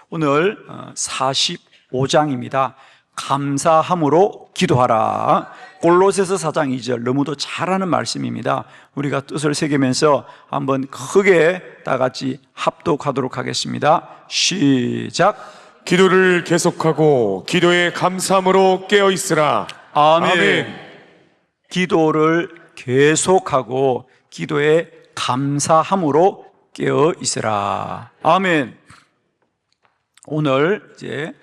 오늘 45장입니다. 감사함으로 기도하라. 골로새서 4장 2절, 너무도 잘 아는 말씀입니다. 우리가 뜻을 새기면서 한번 크게 다 같이 합독하도록 하겠습니다. 시작. 기도를 계속하고 기도에 감사함으로 깨어 있으라. 아멘. 아멘. 기도를 계속하고 기도에 감사함으로 깨어 있으라. 아멘. 오늘 이제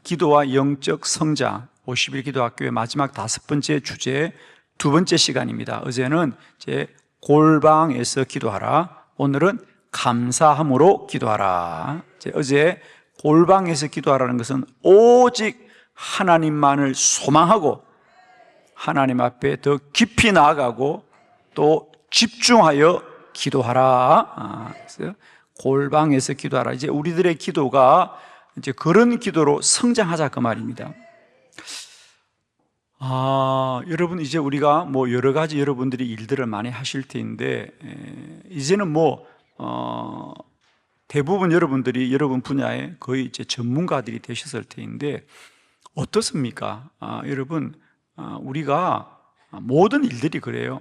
기도와 영적 성장 50일 기도학교의 마지막 5번째 주제, 2번째 시간입니다. 어제는 이제 골방에서 기도하라. 오늘은 감사함으로 기도하라. 어제 골방에서 기도하라는 것은 오직 하나님만을 소망하고 하나님 앞에 더 깊이 나아가고 또 집중하여 기도하라. 그래서 골방에서 기도하라. 이제 우리들의 기도가 이제 그런 기도로 성장하자 그 말입니다. 여러분, 이제 우리가 여러 가지 여러분들이 일들을 많이 하실 텐데, 이제는 대부분 여러분들이 여러분 분야에 거의 이제 전문가들이 되셨을 텐데, 어떻습니까? 여러분, 우리가 모든 일들이 그래요.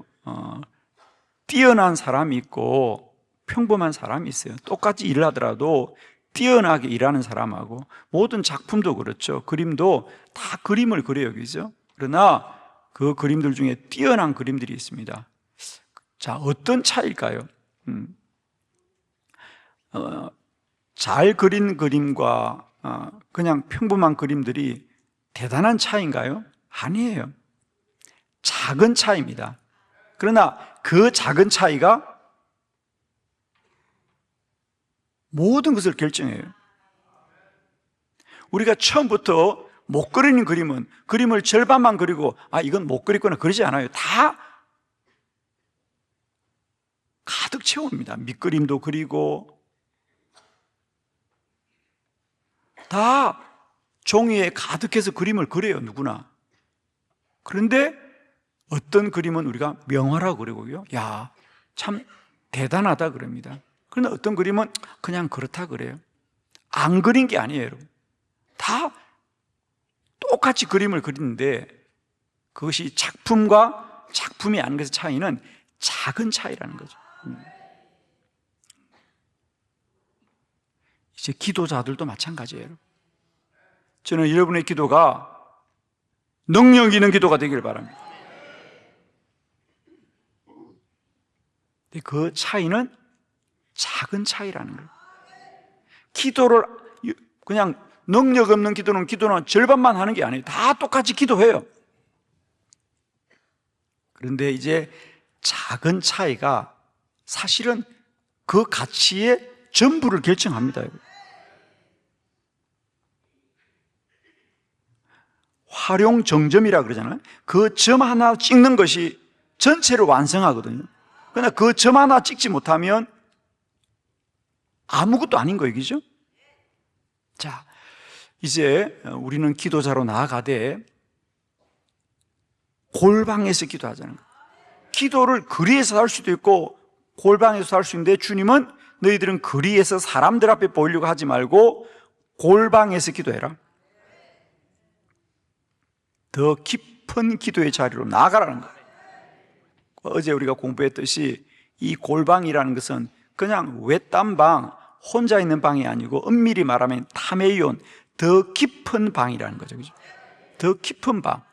뛰어난 사람이 있고 평범한 사람이 있어요. 똑같이 일을 하더라도 뛰어나게 일하는 사람하고, 모든 작품도 그렇죠. 그림도 다 그림을 그려요, 그죠? 그러나 그 그림들 중에 뛰어난 그림들이 있습니다. 자, 어떤 차이일까요? 잘 그린 그림과 그냥 평범한 그림들이 대단한 차이인가요? 아니에요. 작은 차이입니다. 그러나 그 작은 차이가 모든 것을 결정해요. 우리가 처음부터 못 그리는 그림은 그림을 절반만 그리고 이건 못 그렸구나 그러지 않아요. 다 가득 채웁니다. 밑그림도 그리고 다 종이에 가득해서 그림을 그려요, 누구나. 그런데 어떤 그림은 우리가 명화라고 그러고요, 야, 참 대단하다 그럽니다. 그런데 어떤 그림은 그냥 그렇다 그래요. 안 그린 게 아니에요, 여러분. 다 똑같이 그림을 그리는데 그것이 작품과 작품이 아닌 것의 차이는 작은 차이라는 거죠. 이제 기도자들도 마찬가지예요. 저는 여러분의 기도가 능력 있는 기도가 되길 바랍니다. 그 차이는 작은 차이라는 거예요. 기도를 그냥 능력 없는 기도는 절반만 하는 게 아니에요. 다 똑같이 기도해요. 그런데 이제 작은 차이가 사실은 그 가치의 전부를 결정합니다. 활용 정점이라 그러잖아요. 그 점 하나 찍는 것이 전체를 완성하거든요. 그러나 그 점 하나 찍지 못하면 아무것도 아닌 거예요, 그죠? 자, 이제 우리는 기도자로 나아가되 골방에서 기도하자는 거예요. 기도를 거리에서 할 수도 있고 골방에서 할 수 있는데, 주님은 너희들은 거리에서 사람들 앞에 보이려고 하지 말고 골방에서 기도해라. 더 깊은 기도의 자리로 나아가라는 거예요. 어제 우리가 공부했듯이 이 골방이라는 것은 그냥 외딴 방, 혼자 있는 방이 아니고 엄밀히 말하면 타메이온, 더 깊은 방이라는 거죠. 그죠? 더 깊은 방.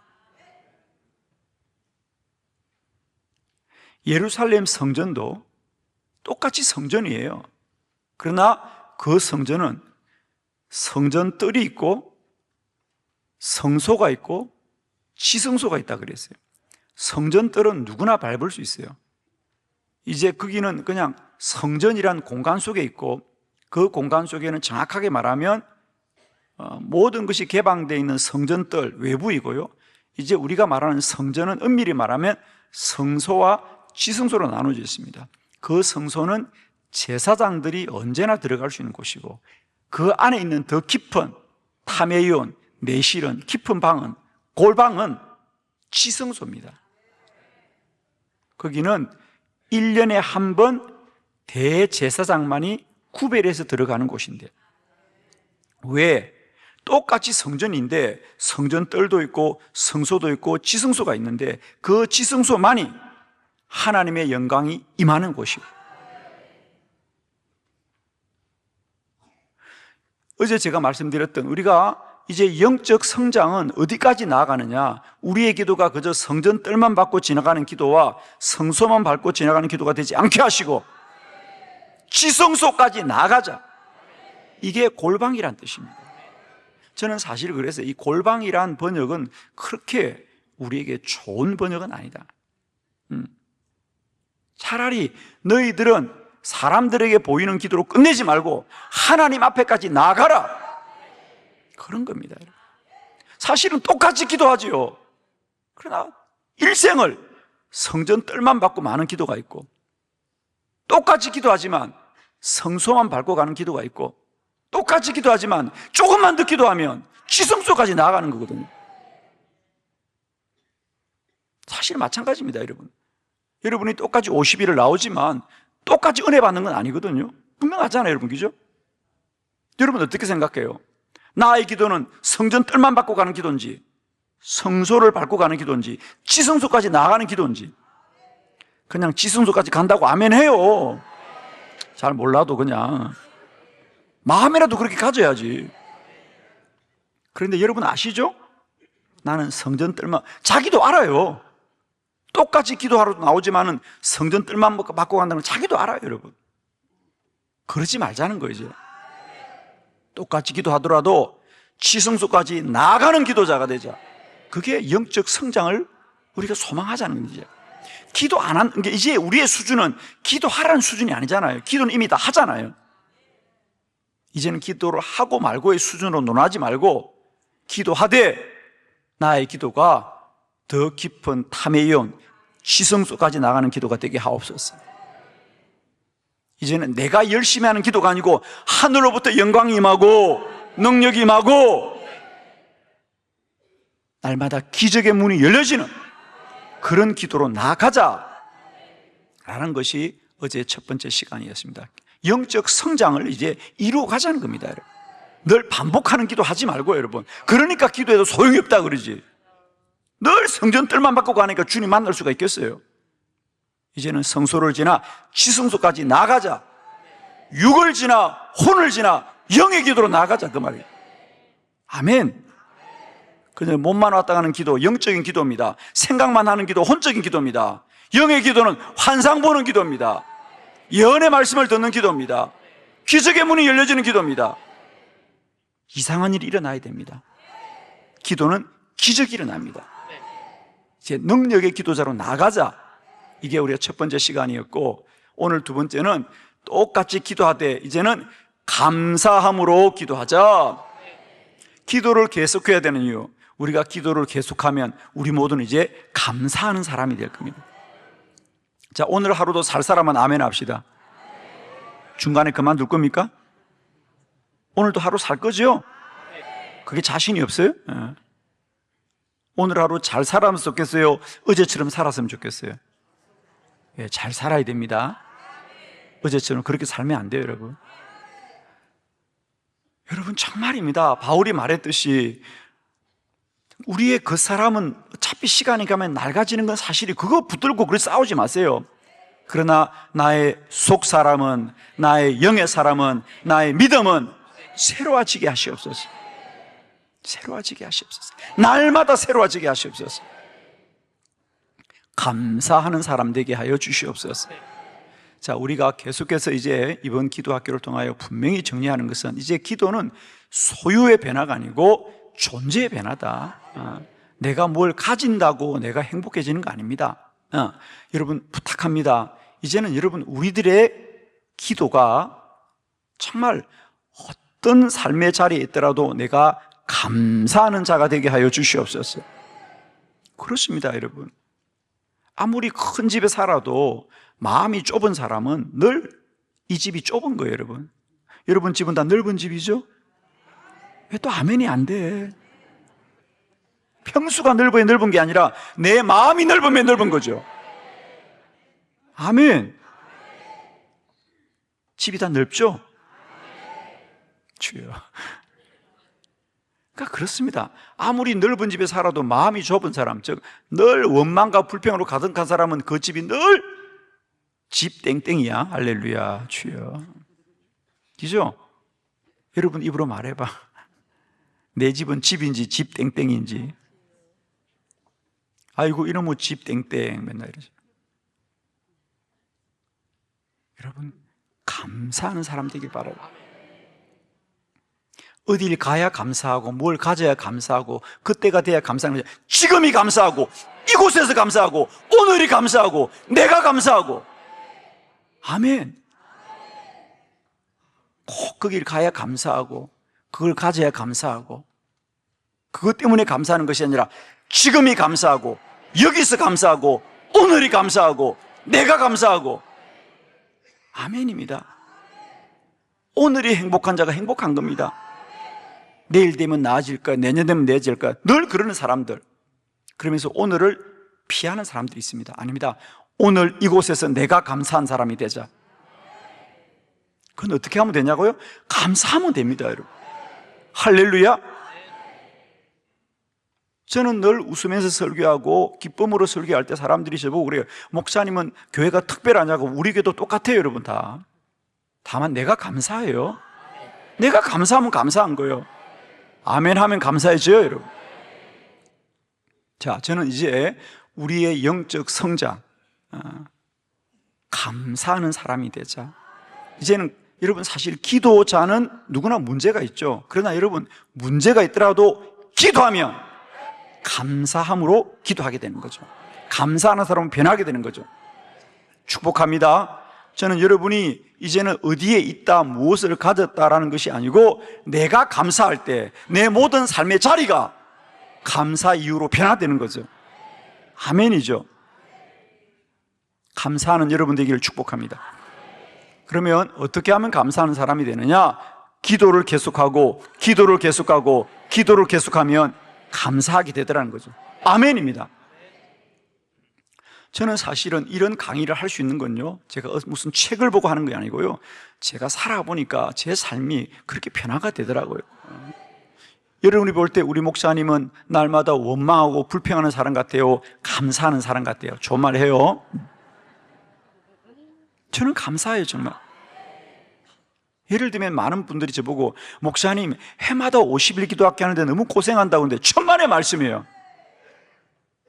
예루살렘 성전도 똑같이 성전이에요. 그러나 그 성전은 성전뜰이 있고 성소가 있고 지성소가 있다 그랬어요. 성전뜰은 누구나 밟을 수 있어요. 이제 거기는 그냥 성전이란 공간 속에 있고, 그 공간 속에는 정확하게 말하면 모든 것이 개방되어 있는 성전뜰 외부이고요, 이제 우리가 말하는 성전은 엄밀히 말하면 성소와 지성소로 나눠져 있습니다. 그 성소는 제사장들이 언제나 들어갈 수 있는 곳이고, 그 안에 있는 더 깊은 타메이온, 내실은 깊은 방은, 골방은 지성소입니다. 거기는 1년에 한 번 대제사장만이 구별해서 들어가는 곳인데, 왜? 똑같이 성전인데 성전뜰도 있고 성소도 있고 지성소가 있는데 그 지성소만이 하나님의 영광이 임하는 곳이에요. 어제 제가 말씀드렸던 우리가 이제 영적 성장은 어디까지 나아가느냐, 우리의 기도가 그저 성전뜰만 밟고 지나가는 기도와 성소만 밟고 지나가는 기도가 되지 않게 하시고 지성소까지 나가자. 이게 골방이란 뜻입니다. 저는 사실 그래서 이 골방이란 번역은 그렇게 우리에게 좋은 번역은 아니다. 차라리 너희들은 사람들에게 보이는 기도로 끝내지 말고 하나님 앞에까지 나가라, 그런 겁니다. 사실은 똑같이 기도하지요. 그러나 일생을 성전 뜰만 밟고 마는 기도가 있고, 똑같이 기도하지만 성소만 밟고 가는 기도가 있고, 똑같이 기도하지만 조금만 더 기도하면 지성소까지 나아가는 거거든요. 사실 마찬가지입니다, 여러분. 여러분이 똑같이 50일을 나오지만 똑같이 은혜 받는 건 아니거든요. 분명하잖아요, 여러분. 그죠? 여러분 어떻게 생각해요? 나의 기도는 성전 뜰만 밟고 가는 기도인지, 성소를 밟고 가는 기도인지, 지성소까지 나아가는 기도인지. 그냥 지성소까지 간다고 아멘 해요. 잘 몰라도 그냥 마음이라도 그렇게 가져야지. 그런데 여러분 아시죠? 나는 성전 뜰만, 자기도 알아요. 똑같이 기도하러 나오지만은 성전 뜰만 받고 간다는 걸 자기도 알아요, 여러분. 그러지 말자는 거죠. 똑같이 기도하더라도 지성소까지 나아가는 기도자가 되자. 그게 영적 성장을 우리가 소망하자는 거죠. 기도 안 한, 이제 우리의 수준은 기도하라는 수준이 아니잖아요. 기도는 이미 다 하잖아요. 이제는 기도를 하고 말고의 수준으로 논하지 말고 기도하되 나의 기도가 더 깊은 탐에 이은 지성소까지 나가는 기도가 되게 하옵소서. 이제는 내가 열심히 하는 기도가 아니고 하늘로부터 영광이 임하고 능력이 임하고 날마다 기적의 문이 열려지는 그런 기도로 나아가자 라는 것이 어제 첫 번째 시간이었습니다. 영적 성장을 이제 이루어가자는 겁니다. 늘 반복하는 기도 하지 말고, 여러분. 그러니까 기도해도 소용이 없다 그러지. 늘 성전 뜰만 받고 가니까 주님 만날 수가 있겠어요? 이제는 성소를 지나 지성소까지 나가자. 육을 지나 혼을 지나 영의 기도로 나가자, 그 말이에요. 아멘. 그냥 몸만 왔다 가는 기도, 영적인 기도입니다. 생각만 하는 기도, 혼적인 기도입니다. 영의 기도는 환상 보는 기도입니다. 예언의 말씀을 듣는 기도입니다. 기적의 문이 열려지는 기도입니다. 이상한 일이 일어나야 됩니다. 기도는 기적이 일어납니다. 이제 능력의 기도자로 나가자. 이게 우리가 첫 번째 시간이었고, 오늘 두 번째는 똑같이 기도하되 이제는 감사함으로 기도하자. 기도를 계속해야 되는 이유, 우리가 기도를 계속하면 우리 모두는 이제 감사하는 사람이 될 겁니다. 자, 오늘 하루도 살 사람은 아멘 합시다. 중간에 그만둘 겁니까? 오늘도 하루 살 거죠? 그게 자신이 없어요? 오늘 하루 잘 살았으면 좋겠어요? 어제처럼 살았으면 좋겠어요? 예, 잘 살아야 됩니다. 어제처럼 그렇게 살면 안 돼요, 여러분. 여러분 정말입니다. 바울이 말했듯이 우리의 그 사람은 어차피 시간이 가면 낡아지는 건 사실이, 그거 붙들고 그렇게 싸우지 마세요. 그러나 나의 속 사람은, 나의 영의 사람은, 나의 믿음은 새로워지게 하시옵소서. 새로워지게 하시옵소서. 날마다 새로워지게 하시옵소서. 감사하는 사람 되게 하여 주시옵소서. 자, 우리가 계속해서 이제 이번 기도 학교를 통하여 분명히 정리하는 것은, 이제 기도는 소유의 변화가 아니고 존재의 변화다. 내가 뭘 가진다고 내가 행복해지는 거 아닙니다. 여러분 부탁합니다. 이제는 여러분 우리들의 기도가 정말 어떤 삶의 자리에 있더라도 내가 감사하는 자가 되게 하여 주시옵소서. 그렇습니다, 여러분. 아무리 큰 집에 살아도 마음이 좁은 사람은 늘 이 집이 좁은 거예요, 여러분. 여러분 집은 다 넓은 집이죠? 왜 또 아멘이 안 돼? 평수가 넓어야 넓은 게 아니라 내 마음이 넓으면 넓은 거죠. 아멘. 집이 다 넓죠? 주여, 그러니까 그렇습니다. 아무리 넓은 집에 살아도 마음이 좁은 사람, 즉 늘 원망과 불평으로 가득한 사람은 그 집이 늘 집 땡땡이야. 할렐루야, 주여. 그죠? 여러분 입으로 말해봐. 내 집은 집인지 집 땡땡인지. 아이고 이놈의 집 땡땡 맨날 이러죠. 여러분 감사하는 사람 되길 바라요. 어딜 가야 감사하고 뭘 가져야 감사하고 그때가 돼야 감사하는 거죠. 지금이 감사하고 이곳에서 감사하고 오늘이 감사하고 내가 감사하고. 아멘. 꼭 거길 가야 감사하고 그걸 가져야 감사하고 그것 때문에 감사하는 것이 아니라 지금이 감사하고 여기서 감사하고 오늘이 감사하고 내가 감사하고. 아멘입니다. 오늘이 행복한 자가 행복한 겁니다. 내일 되면 나아질까, 내년 되면 나아질까 늘 그러는 사람들, 그러면서 오늘을 피하는 사람들이 있습니다. 아닙니다. 오늘 이곳에서 내가 감사한 사람이 되자. 그건 어떻게 하면 되냐고요? 감사하면 됩니다, 여러분. 할렐루야. 저는 늘 웃으면서 설교하고 기쁨으로 설교할 때 사람들이 저보고 그래요. 목사님은 교회가 특별하냐고. 우리 교회도 똑같아요, 여러분 다. 다만 내가 감사해요. 내가 감사하면 감사한 거예요. 아멘 하면 감사해져요, 여러분. 자, 저는 이제 우리의 영적 성장, 감사하는 사람이 되자. 이제는 여러분 사실 기도자는 누구나 문제가 있죠. 그러나 여러분 문제가 있더라도 기도하면 감사함으로 기도하게 되는 거죠. 감사하는 사람은 변하게 되는 거죠. 축복합니다. 저는 여러분이 이제는 어디에 있다, 무엇을 가졌다라는 것이 아니고 내가 감사할 때 내 모든 삶의 자리가 감사 이유로 변화되는 거죠. 아멘이죠. 감사하는 여러분 되기를 축복합니다. 그러면 어떻게 하면 감사하는 사람이 되느냐? 기도를 계속하고 기도를 계속하고 기도를 계속하면 감사하게 되더라는 거죠. 아멘입니다. 저는 사실은 이런 강의를 할 수 있는 건요, 제가 무슨 책을 보고 하는 게 아니고요, 제가 살아보니까 제 삶이 그렇게 변화가 되더라고요. 여러분이 볼 때 우리 목사님은 날마다 원망하고 불평하는 사람 같아요? 감사하는 사람 같아요? 좋은 말 해요. 저는 감사해요, 정말. 예를 들면 많은 분들이 저보고 목사님 해마다 50일 기도학교 하는데 너무 고생한다고 하는데 천만의 말씀이에요.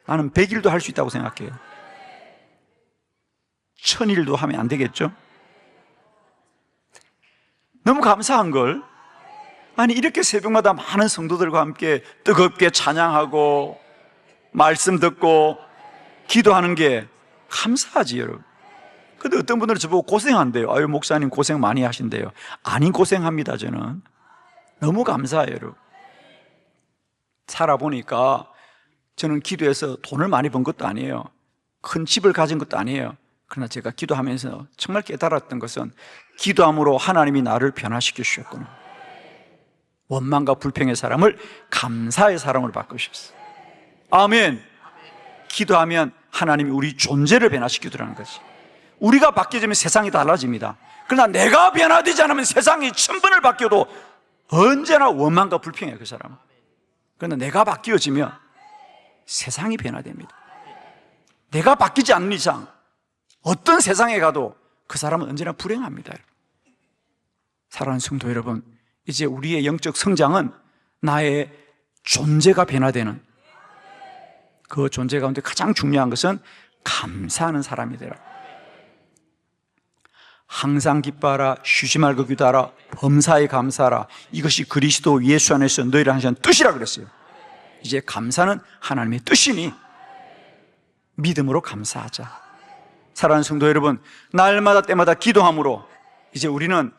나는 100일도 할 수 있다고 생각해요. 1000일도 하면 안 되겠죠? 너무 감사한 걸. 아니 이렇게 새벽마다 많은 성도들과 함께 뜨겁게 찬양하고 말씀 듣고 기도하는 게 감사하지, 여러분. 근데 어떤 분들은 저보고 고생한대요. 아유 목사님 고생 많이 하신대요. 아닌 고생합니다. 저는 너무 감사해요, 여러분. 살아보니까 저는 기도해서 돈을 많이 번 것도 아니에요. 큰 집을 가진 것도 아니에요. 그러나 제가 기도하면서 정말 깨달았던 것은 기도함으로 하나님이 나를 변화시켜 주셨구나. 원망과 불평의 사람을 감사의 사람으로 바꾸셨어요. 아멘. 기도하면 하나님이 우리 존재를 변화시켜 주라는 것이. 우리가 바뀌어지면 세상이 달라집니다. 그러나 내가 변화되지 않으면 세상이 천번을 바뀌어도 언제나 원망과 불평이에요, 그 사람은. 그러나 내가 바뀌어지면 세상이 변화됩니다. 내가 바뀌지 않는 이상 어떤 세상에 가도 그 사람은 언제나 불행합니다. 사랑하는 성도 여러분, 이제 우리의 영적 성장은 나의 존재가 변화되는, 그 존재 가운데 가장 중요한 것은 감사하는 사람이 되라. 항상 기뻐하라, 쉬지 말고 기도하라, 범사에 감사하라. 이것이 그리스도 예수 안에서 너희를 하시는 뜻이라 그랬어요. 이제 감사는 하나님의 뜻이니 믿음으로 감사하자. 사랑하는 성도 여러분, 날마다 때마다 기도함으로 이제 우리는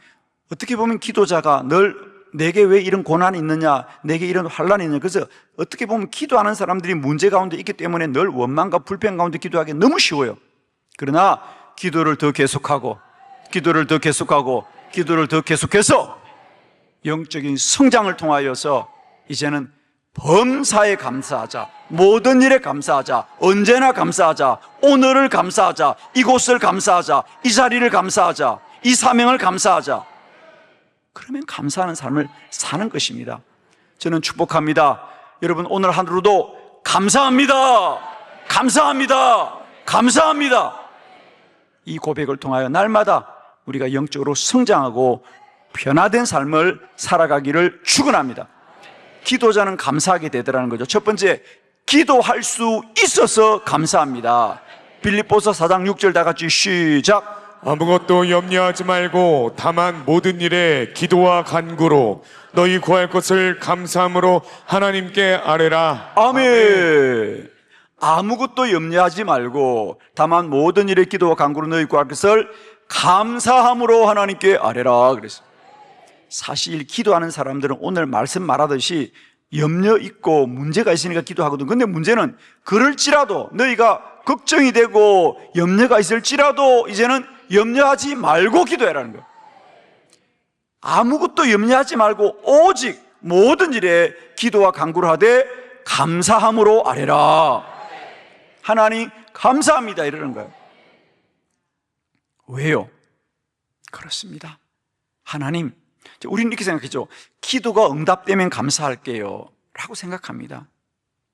어떻게 보면 기도자가 늘 내게 왜 이런 고난이 있느냐, 내게 이런 환난이 있느냐, 그래서 어떻게 보면 기도하는 사람들이 문제 가운데 있기 때문에 늘 원망과 불평 가운데 기도하기 너무 쉬워요. 그러나 기도를 더 계속하고 기도를 더 계속하고 기도를 더 계속해서 영적인 성장을 통하여서 이제는 범사에 감사하자, 모든 일에 감사하자, 언제나 감사하자, 오늘을 감사하자, 이곳을 감사하자, 이 자리를 감사하자, 이 사명을 감사하자. 그러면 감사하는 삶을 사는 것입니다. 저는 축복합니다. 여러분 오늘 하루도 감사합니다. 감사합니다. 감사합니다. 이 고백을 통하여 날마다 우리가 영적으로 성장하고 변화된 삶을 살아가기를 축원합니다. 기도자는 감사하게 되더라는 거죠. 첫 번째, 기도할 수 있어서 감사합니다. 빌립보서 4장 6절 다 같이 시작. 아무것도 염려하지 말고 다만 모든 일에 기도와 간구로 너희 구할 것을 감사함으로 하나님께 아뢰라. 아멘. 아무것도 염려하지 말고 다만 모든 일에 기도와 간구로 너희 구할 것을 감사함으로 하나님께 아뢰라 그랬어요. 사실 기도하는 사람들은 오늘 말씀 말하듯이 염려 있고 문제가 있으니까 기도하거든. 근데 문제는 그럴지라도 너희가 걱정이 되고 염려가 있을지라도 이제는 염려하지 말고 기도해라는 거예요. 아무것도 염려하지 말고 오직 모든 일에 기도와 간구를 하되 감사함으로 아뢰라. 하나님 감사합니다 이러는 거예요. 왜요? 그렇습니다. 하나님, 우리는 이렇게 생각했죠. 기도가 응답되면 감사할게요 라고 생각합니다.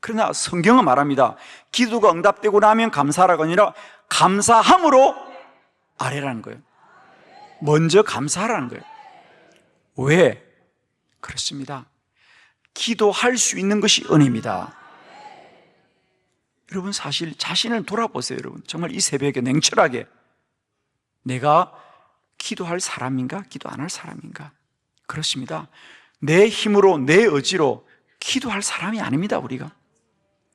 그러나 성경은 말합니다. 기도가 응답되고 나면 감사하라가 아니라 감사함으로 아뢰라는 거예요. 먼저 감사하라는 거예요. 왜? 그렇습니다. 기도할 수 있는 것이 은혜입니다. 여러분 사실 자신을 돌아보세요. 여러분 정말 이 새벽에 냉철하게 내가 기도할 사람인가? 기도 안 할 사람인가? 그렇습니다. 내 힘으로 내 의지로 기도할 사람이 아닙니다 우리가.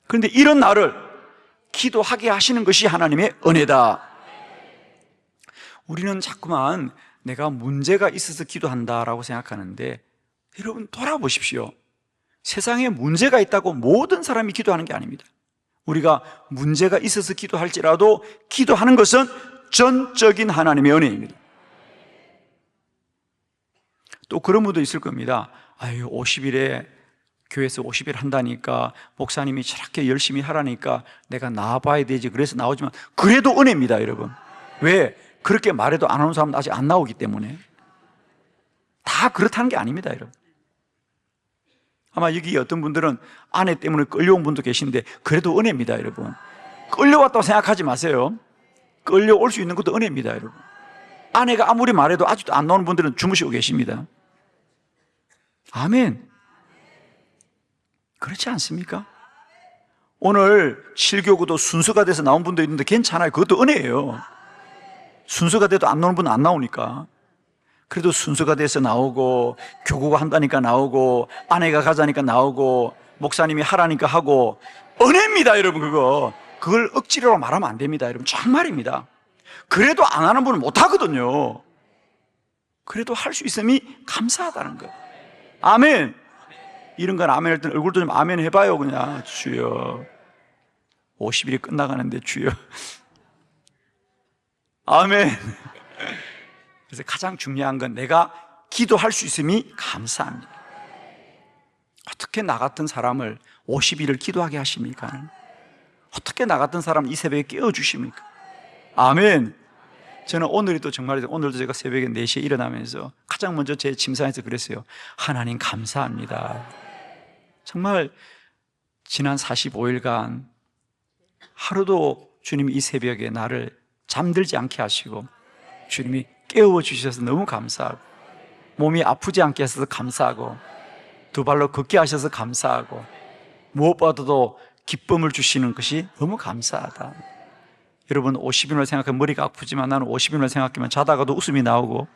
그런데 이런 나를 기도하게 하시는 것이 하나님의 은혜다. 우리는 자꾸만 내가 문제가 있어서 기도한다라고 생각하는데 여러분 돌아보십시오. 세상에 문제가 있다고 모든 사람이 기도하는 게 아닙니다. 우리가 문제가 있어서 기도할지라도 기도하는 것은 전적인 하나님의 은혜입니다. 또 그런 분도 있을 겁니다. 아유 50일에 교회에서 50일 한다니까 목사님이 저렇게 열심히 하라니까 내가 나와봐야 되지 그래서 나오지만 그래도 은혜입니다 여러분. 왜? 그렇게 말해도 안 오는 사람은 아직 안 나오기 때문에. 다 그렇다는 게 아닙니다 여러분. 아마 여기 어떤 분들은 아내 때문에 끌려온 분도 계신데 그래도 은혜입니다 여러분. 끌려왔다고 생각하지 마세요. 끌려올 수 있는 것도 은혜입니다 여러분. 아내가 아무리 말해도 아직도 안 나오는 분들은 주무시고 계십니다. 아멘. 그렇지 않습니까? 오늘 7교구도 순서가 돼서 나온 분도 있는데 괜찮아요. 그것도 은혜예요. 순서가 돼도 안 나오는 분은 안 나오니까. 그래도 순서가 돼서 나오고 교구가 한다니까 나오고 아내가 가자니까 나오고 목사님이 하라니까 하고 은혜입니다 여러분. 그걸 억지로 말하면 안 됩니다 여러분. 정말입니다. 그래도 안 하는 분은 못 하거든요. 그래도 할 수 있음이 감사하다는 거예요. 아멘. 이런 건 아멘 할 때는 얼굴도 좀 아멘 해봐요. 그냥 주여 50일이 끝나가는데 주여 아멘. 그래서 가장 중요한 건 내가 기도할 수 있음이 감사합니다. 어떻게 나 같은 사람을 50일을 기도하게 하십니까? 어떻게 나 같은 사람 이 새벽에 깨워주십니까? 아멘. 저는 오늘도 정말 오늘도 제가 새벽에 4시에 일어나면서 가장 먼저 제 침상에서 그랬어요. 하나님 감사합니다. 정말 지난 45일간 하루도 주님이 이 새벽에 나를 잠들지 않게 하시고 주님이 깨워주셔서 너무 감사하고 몸이 아프지 않게 하셔서 감사하고 두 발로 걷게 하셔서 감사하고 무엇보다도 기쁨을 주시는 것이 너무 감사하다. 여러분 50일을 생각하면 머리가 아프지만 나는 50일을 생각하면 자다가도 웃음이 나오고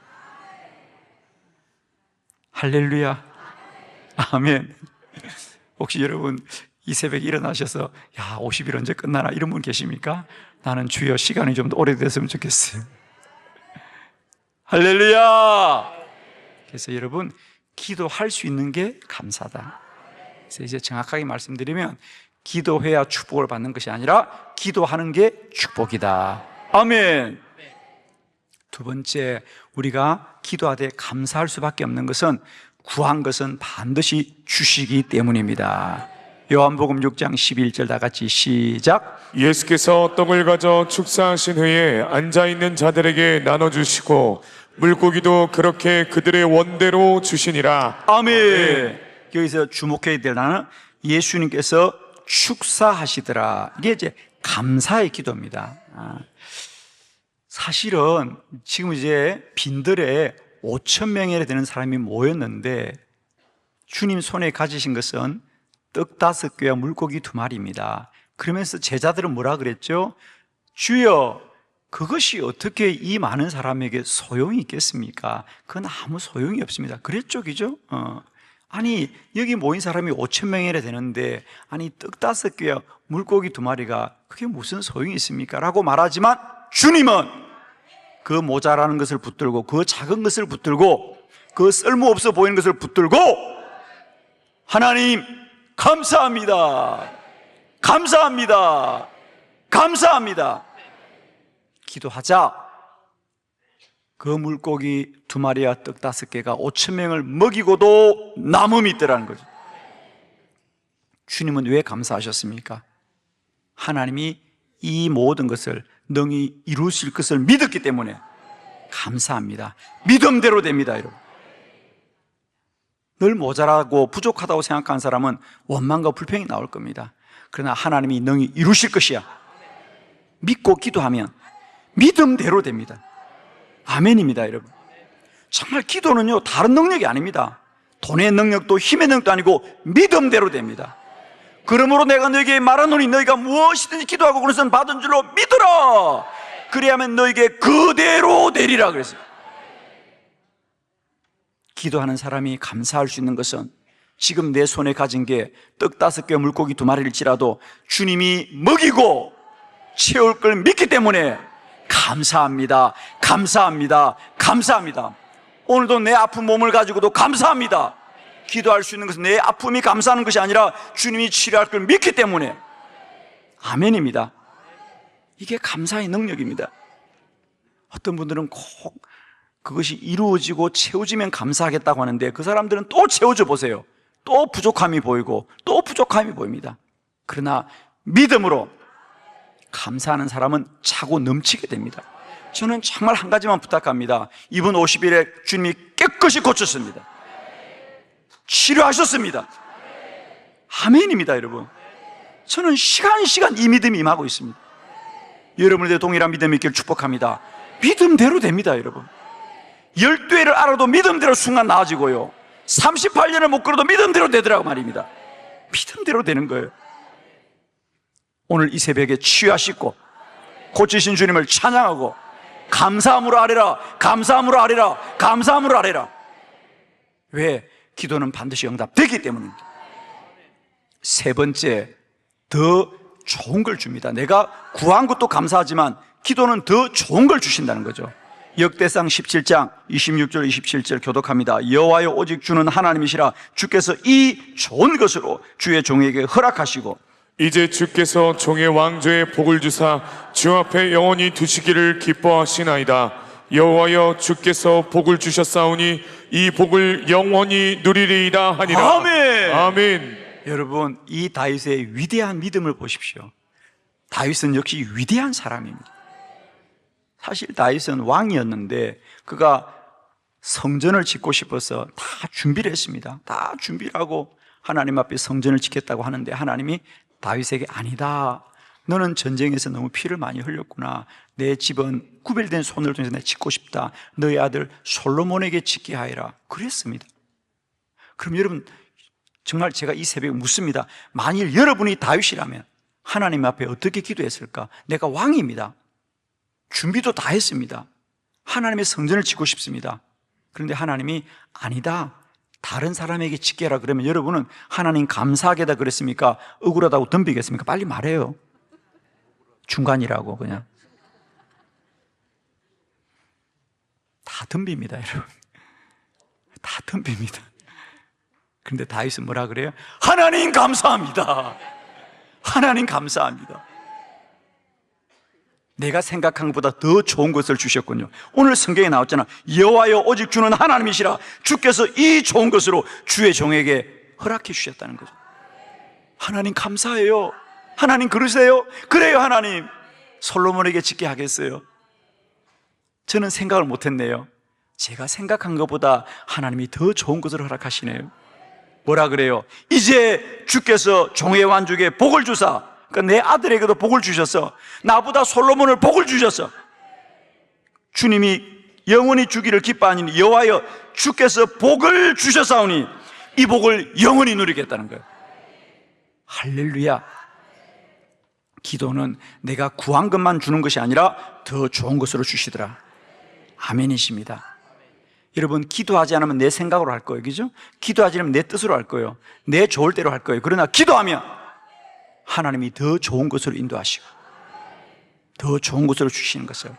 할렐루야 아멘. 혹시 여러분 이 새벽에 일어나셔서 야 50일 언제 끝나나 이런 분 계십니까? 나는 주여 시간이 좀 더 오래됐으면 좋겠어요. 할렐루야. 그래서 여러분 기도할 수 있는 게 감사다. 그래서 이제 정확하게 말씀드리면 기도해야 축복을 받는 것이 아니라 기도하는 게 축복이다. 아멘. 두 번째, 우리가 기도하되 감사할 수밖에 없는 것은 구한 것은 반드시 주시기 때문입니다. 요한복음 6장 11절 다 같이 시작. 예수께서 떡을 가져 축사하신 후에 앉아있는 자들에게 나눠주시고 물고기도 그렇게 그들의 원대로 주시니라. 아멘. 여기서 주목해야 될 단어는 예수님께서 축사하시더라. 이게 이제 감사의 기도입니다. 사실은 지금 이제 빈들에 5천 명이나 되는 사람이 모였는데 주님 손에 가지신 것은 떡 5개와 물고기 2마리입니다. 그러면서 제자들은 뭐라 그랬죠? 주여, 그것이 어떻게 이 많은 사람에게 소용이 있겠습니까? 그건 아무 소용이 없습니다. 그랬죠, 그죠? 아니, 여기 모인 사람이 5천 명이나 되는데, 아니, 떡 5개와 물고기 2마리가 그게 무슨 소용이 있습니까? 라고 말하지만 주님은 그 모자라는 것을 붙들고, 그 작은 것을 붙들고, 그 쓸모없어 보이는 것을 붙들고, 하나님, 감사합니다. 감사합니다. 감사합니다. 기도하자. 그 물고기 2마리와 떡 5개가 5천 명을 먹이고도 남음이 있더라는 거죠. 주님은 왜 감사하셨습니까? 하나님이 이 모든 것을 능히 이루실 것을 믿었기 때문에 감사합니다. 믿음대로 됩니다, 여러분. 늘 모자라고 부족하다고 생각하는 사람은 원망과 불평이 나올 겁니다. 그러나 하나님이 능히 이루실 것이야. 믿고 기도하면 믿음대로 됩니다. 아멘입니다, 여러분. 정말 기도는요, 다른 능력이 아닙니다. 돈의 능력도 힘의 능력도 아니고 믿음대로 됩니다. 그러므로 내가 너에게 말하노니 너희가 무엇이든지 기도하고 그것은 받은 줄로 믿으라. 그리하면 너에게 그대로 되리라 그랬어요. 기도하는 사람이 감사할 수 있는 것은 지금 내 손에 가진 게 떡 5개 물고기 2마리일지라도 주님이 먹이고 채울 걸 믿기 때문에 감사합니다. 감사합니다. 감사합니다. 오늘도 내 아픈 몸을 가지고도 감사합니다. 기도할 수 있는 것은 내 아픔이 감사하는 것이 아니라 주님이 치료할 걸 믿기 때문에 아멘입니다. 이게 감사의 능력입니다. 어떤 분들은 꼭 그것이 이루어지고 채워지면 감사하겠다고 하는데 그 사람들은 또 채워져 보세요. 또 부족함이 보이고 또 부족함이 보입니다. 그러나 믿음으로 감사하는 사람은 차고 넘치게 됩니다. 저는 정말 한 가지만 부탁합니다. 이번 50일에 주님이 깨끗이 고쳤습니다. 치료하셨습니다. 아멘입니다, 여러분. 저는 시간 이 믿음이 임하고 있습니다. 여러분들의 동일한 믿음이 있기를 축복합니다. 믿음대로 됩니다, 여러분. 12회를 알아도 믿음대로 순간 나아지고요, 38년을 못 걸어도 믿음대로 되더라고 말입니다. 믿음대로 되는 거예요. 오늘 이 새벽에 치유하시고 고치신 주님을 찬양하고 감사함으로 아뢰라, 감사함으로 아뢰라, 감사함으로 아뢰라. 왜? 기도는 반드시 응답되기 때문입니다. 세 번째, 더 좋은 걸 줍니다. 내가 구한 것도 감사하지만 기도는 더 좋은 걸 주신다는 거죠. 역대상 17장 26절 27절 교독합니다. 여호와여 오직 주는 하나님이시라. 주께서 이 좋은 것으로 주의 종에게 허락하시고 이제 주께서 종의 왕조의 복을 주사 주 앞에 영원히 두시기를 기뻐하시나이다. 여호와여 주께서 복을 주셨사오니 이 복을 영원히 누리리이다 하니라. 아멘. 아멘. 여러분, 이 다윗의 위대한 믿음을 보십시오. 다윗은 역시 위대한 사람입니다. 사실 다윗은 왕이었는데 그가 성전을 짓고 싶어서 다 준비를 했습니다. 다 준비를 하고 하나님 앞에 성전을 짓겠다고 하는데 하나님이 다윗에게 아니다. 너는 전쟁에서 너무 피를 많이 흘렸구나. 내 집은 구별된 손을 통해서 내가 짓고 싶다. 너의 아들 솔로몬에게 짓게 하여라. 그랬습니다. 그럼 여러분, 정말 제가 이 새벽에 묻습니다. 만일 여러분이 다윗이라면 하나님 앞에 어떻게 기도했을까? 내가 왕입니다. 준비도 다 했습니다. 하나님의 성전을 짓고 싶습니다. 그런데 하나님이 아니다, 다른 사람에게 짓게 하라 그러면 여러분은 하나님 감사하게다 그랬습니까? 억울하다고 덤비겠습니까? 빨리 말해요. 중간이라고 그냥 다 덤빕니다, 여러분. 다 덤빕니다. 그런데 다윗은 뭐라 그래요? 하나님 감사합니다. 하나님 감사합니다. 내가 생각한 것보다 더 좋은 것을 주셨군요. 오늘 성경에 나왔잖아. 여호와여 오직 주는 하나님이시라. 주께서 이 좋은 것으로 주의 종에게 허락해 주셨다는 거죠. 하나님 감사해요. 하나님 그러세요? 그래요, 하나님. 솔로몬에게 짓게 하겠어요. 저는 생각을 못했네요. 제가 생각한 것보다 하나님이 더 좋은 것을 허락하시네요. 뭐라 그래요? 이제 주께서 종의 완족에 복을 주사, 그러니까 내 아들에게도 복을 주셨어. 나보다 솔로몬을 복을 주셨어. 주님이 영원히 주기를 기뻐하니 여호와여 주께서 복을 주셨사오니 이 복을 영원히 누리겠다는 거예요. 할렐루야. 기도는 내가 구한 것만 주는 것이 아니라 더 좋은 것으로 주시더라. 아멘이십니다. 여러분, 기도하지 않으면 내 생각으로 할 거예요. 그죠? 기도하지 않으면 내 뜻으로 할 거예요. 내 좋을 대로 할 거예요. 그러나 기도하면 하나님이 더 좋은 것으로 인도하시고 더 좋은 것으로 주시는 것을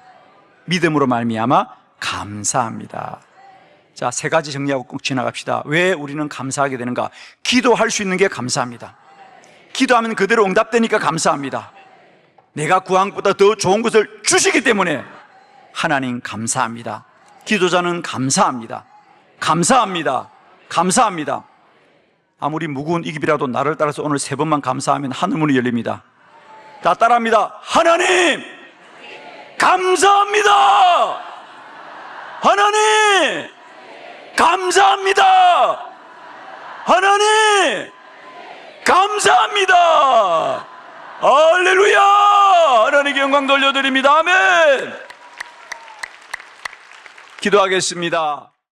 믿음으로 말미암아 감사합니다. 자, 세 가지 정리하고 꼭 지나갑시다. 왜 우리는 감사하게 되는가? 기도할 수 있는 게 감사합니다. 기도하면 그대로 응답되니까 감사합니다. 내가 구한 것보다 더 좋은 것을 주시기 때문에 하나님 감사합니다. 기도자는 감사합니다. 감사합니다. 감사합니다. 아무리 무거운 이 길이라도 나를 따라서 오늘 3번만 감사하면 하늘문이 열립니다. 다 따라합니다. 하나님 감사합니다. 하나님 감사합니다. 하나님 감사합니다. 할렐루야. 하나님께 영광 돌려드립니다. 아멘. 기도하겠습니다.